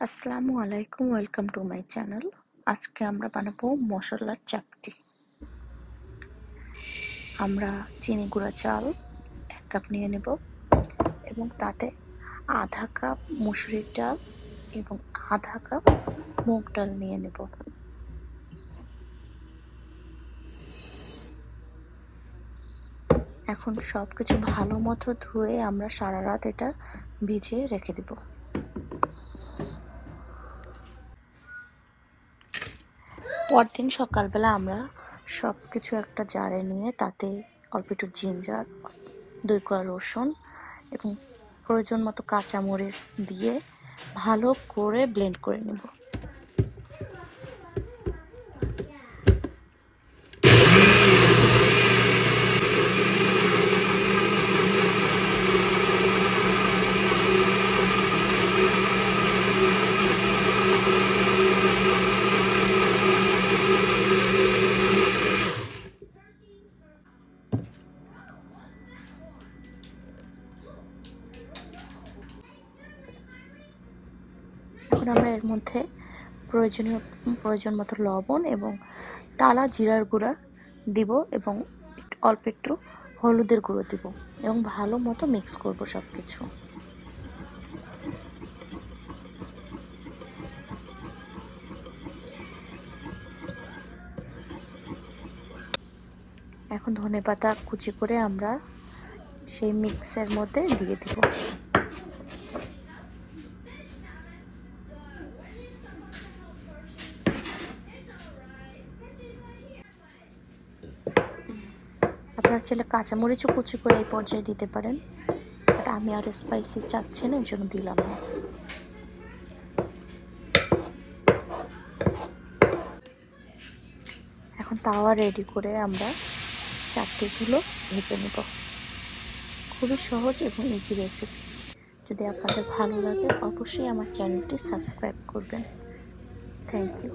আসসালামু আলাইকুম, welcome to my channel. আজকে আমরা বানাবো মশলার চাপটি। আমরা চিনি গুঁড়া চাল 1 কাপ নিয়ে নেব এবং তাতে আধা কাপ মুসুরির ডাল এবং আধা কাপ মুগ ডাল নিয়ে নেব। এখন সবকিছু ভালো মতো ধুয়ে আমরা সারা রাত এটা ভিজিয়ে রেখে দেব। পরদিন সকালবেলা আমরা সবকিছু একটা জারে নিয়ে তাতে অল্প একটু জিঞ্জার, 2 কোয়া রসুন এবং প্রয়োজন মতো কাঁচামরিচ দিয়ে ভালো করে ব্লেন্ড করে নেব। এখন আমরা এর মধ্যে প্রয়োজন মতো লবণ এবং টালা জিরার গুঁড়া দিব এবং অল্প একটু হলুদের গুঁড়ো দিব এবং ভালো মতো মিক্স করব সবকিছু। এখন ধনেপাতা কুচি করে আমরা সেই মিক্সের মধ্যে দিয়ে দিব। আপনারা চাইলে কাঁচামরিচও কুচি করে এই পর্যায়ে দিতে পারেন, বাট আমি আর স্পাইসি চাচ্ছি না, এই জন্য দিলাম না। এখন তাওয়া রেডি করে আমরা চাটনিগুলো ভেজে নেব। খুবই সহজ এবং ইজি রেসিপি। যদি আপনাদের ভালো লাগে অবশ্যই আমার চ্যানেলটি সাবস্ক্রাইব করবেন। Thank you.